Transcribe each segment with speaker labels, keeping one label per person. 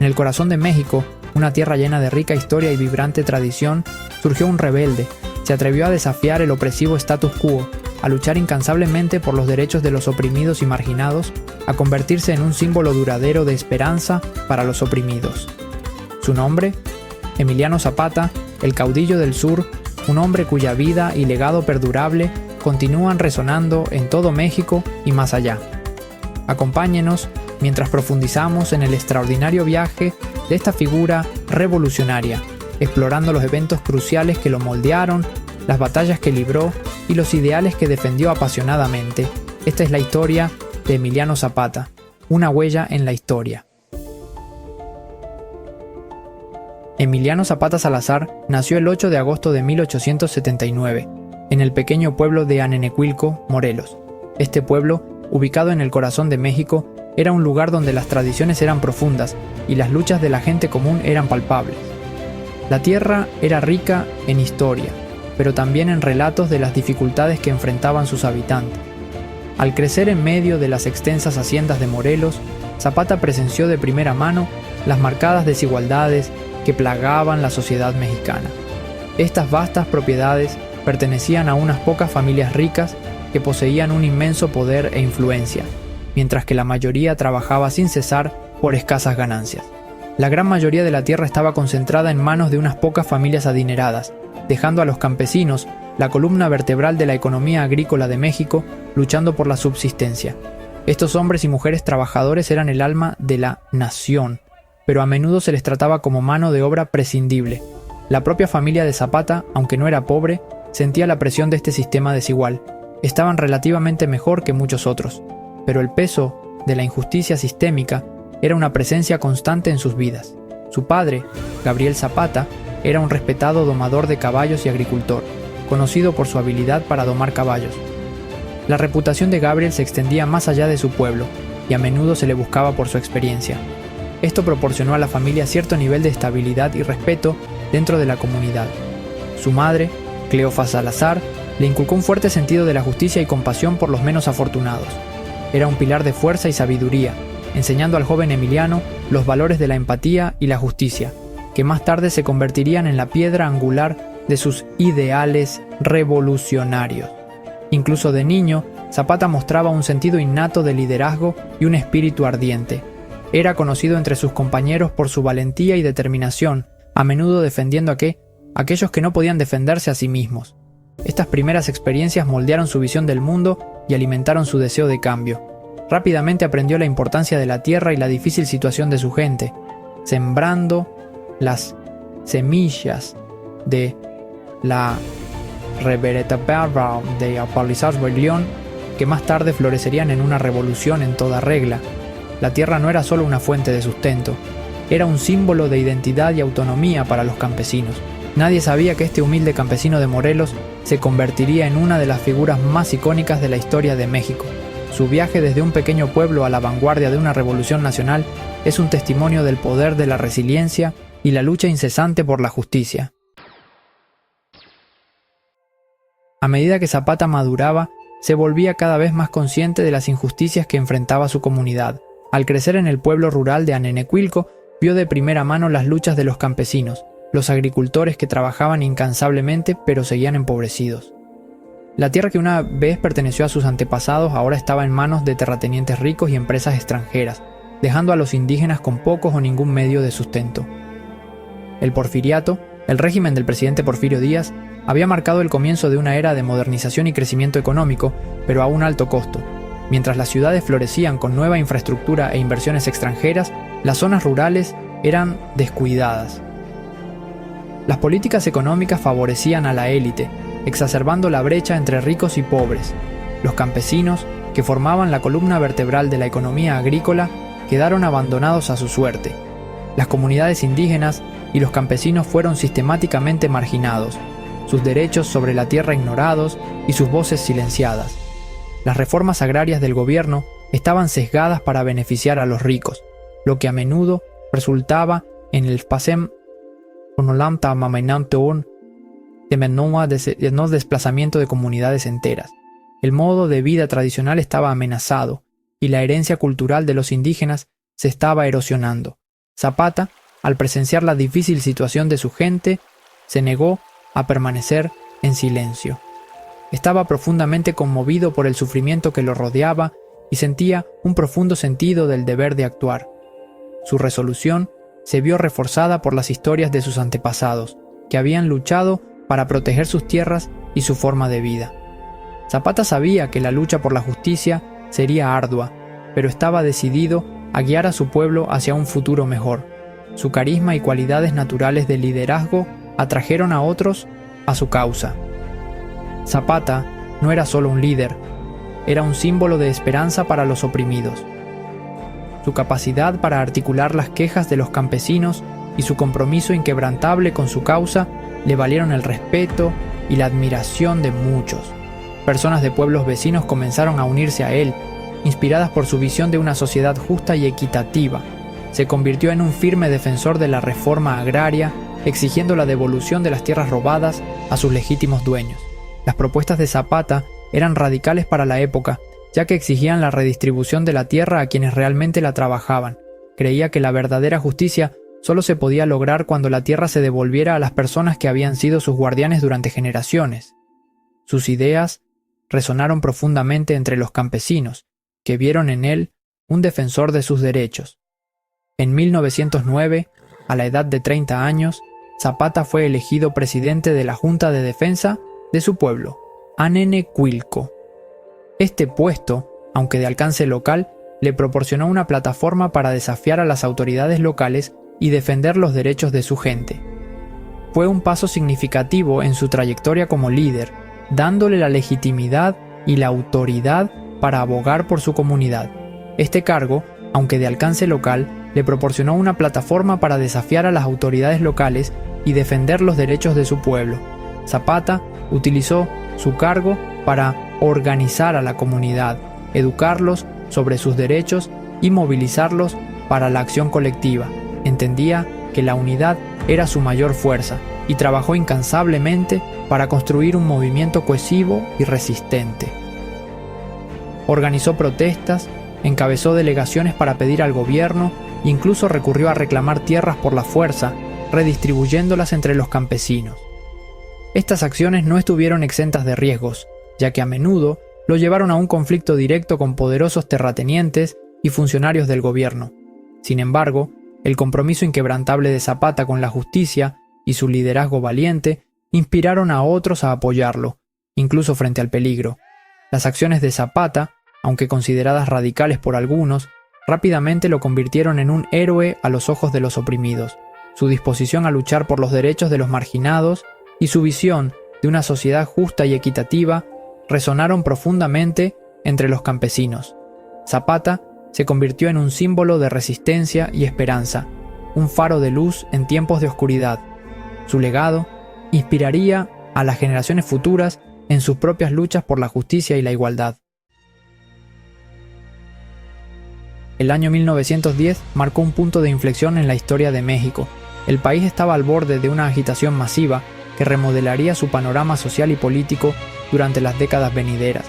Speaker 1: En el corazón de México, una tierra llena de rica historia y vibrante tradición, surgió un rebelde. Se atrevió a desafiar el opresivo status quo, a luchar incansablemente por los derechos de los oprimidos y marginados, a convertirse en un símbolo duradero de esperanza para los oprimidos. Su nombre, Emiliano Zapata, el caudillo del sur, un hombre cuya vida y legado perdurable continúan resonando en todo México y más allá. Acompáñenos mientras profundizamos en el extraordinario viaje de esta figura revolucionaria, explorando los eventos cruciales que lo moldearon, las batallas que libró y los ideales que defendió apasionadamente. Esta es la historia de Emiliano Zapata, una huella en la historia. Emiliano Zapata Salazar nació el 8 de agosto de 1879, en el pequeño pueblo de Anenecuilco, Morelos. Este pueblo, ubicado en el corazón de México, era un lugar donde las tradiciones eran profundas y las luchas de la gente común eran palpables. La tierra era rica en historia, pero también en relatos de las dificultades que enfrentaban sus habitantes. Al crecer en medio de las extensas haciendas de Morelos, Zapata presenció de primera mano las marcadas desigualdades que plagaban la sociedad mexicana. Estas vastas propiedades pertenecían a unas pocas familias ricas que poseían un inmenso poder e influencia, mientras que la mayoría trabajaba sin cesar por escasas ganancias. La gran mayoría de la tierra estaba concentrada en manos de unas pocas familias adineradas, dejando a los campesinos, la columna vertebral de la economía agrícola de México, luchando por la subsistencia. Estos hombres y mujeres trabajadores eran el alma de la nación, pero a menudo se les trataba como mano de obra prescindible. La propia familia de Zapata, aunque no era pobre, sentía la presión de este sistema desigual. Estaban relativamente mejor que muchos otros, pero el peso de la injusticia sistémica era una presencia constante en sus vidas. Su padre, Gabriel Zapata, era un respetado domador de caballos y agricultor, conocido por su habilidad para domar caballos. La reputación de Gabriel se extendía más allá de su pueblo, y a menudo se le buscaba por su experiencia. Esto proporcionó a la familia cierto nivel de estabilidad y respeto dentro de la comunidad. Su madre, Cleofa Salazar, le inculcó un fuerte sentido de la justicia y compasión por los menos afortunados. Era un pilar de fuerza y sabiduría, enseñando al joven Emiliano los valores de la empatía y la justicia, que más tarde se convertirían en la piedra angular de sus ideales revolucionarios. Incluso de niño, Zapata mostraba un sentido innato de liderazgo y un espíritu ardiente. Era conocido entre sus compañeros por su valentía y determinación, a menudo defendiendo a aquellos que no podían defenderse a sí mismos. Estas primeras experiencias moldearon su visión del mundo y alimentaron su deseo de cambio. Rápidamente aprendió la importancia de la tierra y la difícil situación de su gente, sembrando las semillas de la Revolución de Apalizar Rebelión, que más tarde florecerían en una revolución en toda regla. La tierra no era solo una fuente de sustento, era un símbolo de identidad y autonomía para los campesinos. Nadie sabía que este humilde campesino de Morelos se convertiría en una de las figuras más icónicas de la historia de México. Su viaje desde un pequeño pueblo a la vanguardia de una revolución nacional es un testimonio del poder de la resiliencia y la lucha incesante por la justicia. A medida que Zapata maduraba, se volvía cada vez más consciente de las injusticias que enfrentaba su comunidad. Al crecer en el pueblo rural de Anenecuilco, vio de primera mano las luchas de los campesinos, los agricultores que trabajaban incansablemente pero seguían empobrecidos. La tierra que una vez perteneció a sus antepasados ahora estaba en manos de terratenientes ricos y empresas extranjeras, dejando a los indígenas con pocos o ningún medio de sustento. El porfiriato, el régimen del presidente Porfirio Díaz, había marcado el comienzo de una era de modernización y crecimiento económico, pero a un alto costo. Mientras las ciudades florecían con nueva infraestructura e inversiones extranjeras, las zonas rurales eran descuidadas. Las políticas económicas favorecían a la élite, exacerbando la brecha entre ricos y pobres. Los campesinos, que formaban la columna vertebral de la economía agrícola, quedaron abandonados a su suerte. Las comunidades indígenas y los campesinos fueron sistemáticamente marginados, sus derechos sobre la tierra ignorados y sus voces silenciadas. Las reformas agrarias del gobierno estaban sesgadas para beneficiar a los ricos, lo que a menudo resultaba en el desplazamiento de comunidades enteras. El modo de vida tradicional estaba amenazado y la herencia cultural de los indígenas se estaba erosionando. Zapata, al presenciar la difícil situación de su gente, se negó a permanecer en silencio. Estaba profundamente conmovido por el sufrimiento que lo rodeaba y sentía un profundo sentido del deber de actuar. Su resolución se vio reforzada por las historias de sus antepasados, que habían luchado para proteger sus tierras y su forma de vida. Zapata sabía que la lucha por la justicia sería ardua, pero estaba decidido a guiar a su pueblo hacia un futuro mejor. Su carisma y cualidades naturales de liderazgo atrajeron a otros a su causa. Zapata no era solo un líder, era un símbolo de esperanza para los oprimidos. Su capacidad para articular las quejas de los campesinos y su compromiso inquebrantable con su causa le valieron el respeto y la admiración de muchos. Personas de pueblos vecinos comenzaron a unirse a él, inspiradas por su visión de una sociedad justa y equitativa. Se convirtió en un firme defensor de la reforma agraria, exigiendo la devolución de las tierras robadas a sus legítimos dueños. Las propuestas de Zapata eran radicales para la época, ya que exigían la redistribución de la tierra a quienes realmente la trabajaban. Creía que la verdadera justicia solo se podía lograr cuando la tierra se devolviera a las personas que habían sido sus guardianes durante generaciones. Sus ideas resonaron profundamente entre los campesinos, que vieron en él un defensor de sus derechos. En 1909, a la edad de 30 años, Zapata fue elegido presidente de la Junta de Defensa de su pueblo, Anenecuilco. Este puesto, aunque de alcance local, le proporcionó una plataforma para desafiar a las autoridades locales y defender los derechos de su gente. Fue un paso significativo en su trayectoria como líder, dándole la legitimidad y la autoridad para abogar por su comunidad. Este cargo, aunque de alcance local, le proporcionó una plataforma para desafiar a las autoridades locales y defender los derechos de su pueblo. Zapata utilizó su cargo para organizar a la comunidad, educarlos sobre sus derechos y movilizarlos para la acción colectiva. Entendía que la unidad era su mayor fuerza y trabajó incansablemente para construir un movimiento cohesivo y resistente. Organizó protestas, encabezó delegaciones para pedir al gobierno e incluso recurrió a reclamar tierras por la fuerza, redistribuyéndolas entre los campesinos. Estas acciones no estuvieron exentas de riesgos, ya que a menudo lo llevaron a un conflicto directo con poderosos terratenientes y funcionarios del gobierno. Sin embargo, el compromiso inquebrantable de Zapata con la justicia y su liderazgo valiente inspiraron a otros a apoyarlo, incluso frente al peligro. Las acciones de Zapata, aunque consideradas radicales por algunos, rápidamente lo convirtieron en un héroe a los ojos de los oprimidos. Su disposición a luchar por los derechos de los marginados y su visión de una sociedad justa y equitativa resonaron profundamente entre los campesinos. Zapata se convirtió en un símbolo de resistencia y esperanza, un faro de luz en tiempos de oscuridad. Su legado inspiraría a las generaciones futuras en sus propias luchas por la justicia y la igualdad. El año 1910 marcó un punto de inflexión en la historia de México. El país estaba al borde de una agitación masiva que remodelaría su panorama social y político durante las décadas venideras.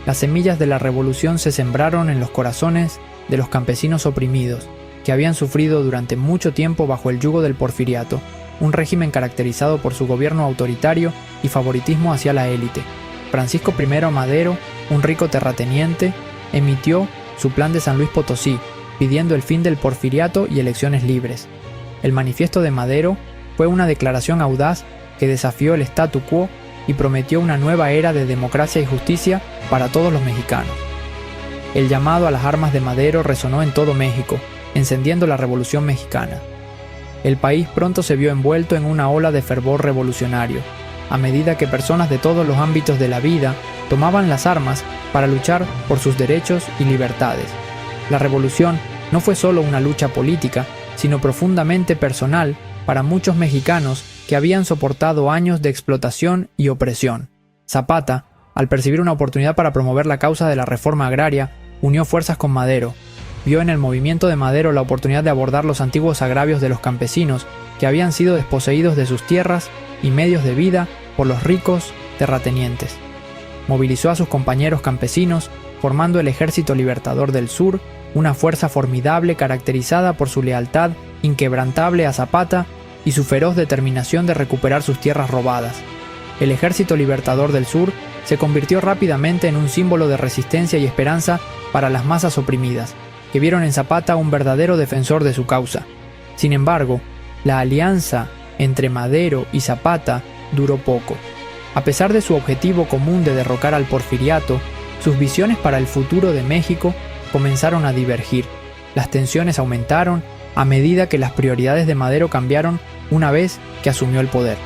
Speaker 1: Las semillas de la revolución se sembraron en los corazones de los campesinos oprimidos, que habían sufrido durante mucho tiempo bajo el yugo del porfiriato, un régimen caracterizado por su gobierno autoritario y favoritismo hacia la élite. Francisco I. Madero, un rico terrateniente, emitió su Plan de San Luis Potosí, pidiendo el fin del porfiriato y elecciones libres. El Manifiesto de Madero fue una declaración audaz que desafió el statu quo y prometió una nueva era de democracia y justicia para todos los mexicanos. El llamado a las armas de Madero resonó en todo México, encendiendo la Revolución Mexicana. El país pronto se vio envuelto en una ola de fervor revolucionario, a medida que personas de todos los ámbitos de la vida tomaban las armas para luchar por sus derechos y libertades. La revolución no fue solo una lucha política, sino profundamente personal para muchos mexicanos que habían soportado años de explotación y opresión. Zapata, al percibir una oportunidad para promover la causa de la reforma agraria, unió fuerzas con Madero. Vio en el movimiento de Madero la oportunidad de abordar los antiguos agravios de los campesinos que habían sido desposeídos de sus tierras y medios de vida por los ricos terratenientes. Movilizó a sus compañeros campesinos, formando el Ejército Libertador del Sur, una fuerza formidable caracterizada por su lealtad inquebrantable a Zapata y su feroz determinación de recuperar sus tierras robadas. El Ejército Libertador del Sur se convirtió rápidamente en un símbolo de resistencia y esperanza para las masas oprimidas, que vieron en Zapata un verdadero defensor de su causa. Sin embargo, la alianza entre Madero y Zapata duró poco. A pesar de su objetivo común de derrocar al porfiriato, sus visiones para el futuro de México comenzaron a divergir. Las tensiones aumentaron a medida que las prioridades de Madero cambiaron una vez que asumió el poder.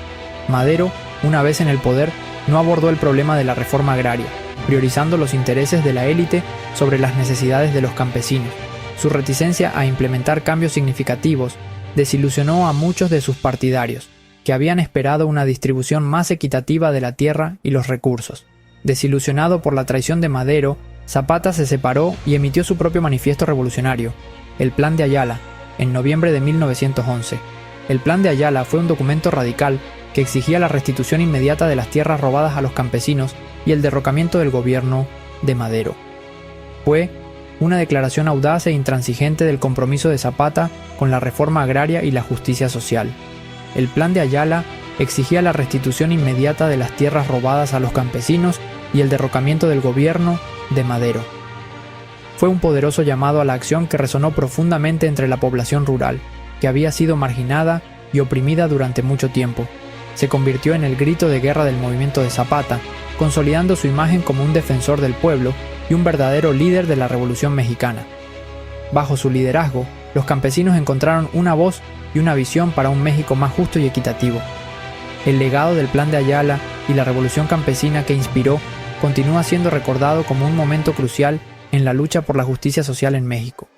Speaker 1: Madero, una vez en el poder, no abordó el problema de la reforma agraria, priorizando los intereses de la élite sobre las necesidades de los campesinos. Su reticencia a implementar cambios significativos desilusionó a muchos de sus partidarios, que habían esperado una distribución más equitativa de la tierra y los recursos. Desilusionado por la traición de Madero, Zapata se separó y emitió su propio manifiesto revolucionario, el Plan de Ayala, en noviembre de 1911. El Plan de Ayala fue un documento radical que exigía la restitución inmediata de las tierras robadas a los campesinos y el derrocamiento del gobierno de Madero. Fue una declaración audaz e intransigente del compromiso de Zapata con la reforma agraria y la justicia social. El Plan de Ayala exigía la restitución inmediata de las tierras robadas a los campesinos y el derrocamiento del gobierno de Madero. Fue un poderoso llamado a la acción que resonó profundamente entre la población rural, que había sido marginada y oprimida durante mucho tiempo. Se convirtió en el grito de guerra del movimiento de Zapata, consolidando su imagen como un defensor del pueblo y un verdadero líder de la Revolución Mexicana. Bajo su liderazgo, los campesinos encontraron una voz y una visión para un México más justo y equitativo. El legado del Plan de Ayala y la revolución campesina que inspiró continúa siendo recordado como un momento crucial en la lucha por la justicia social en México.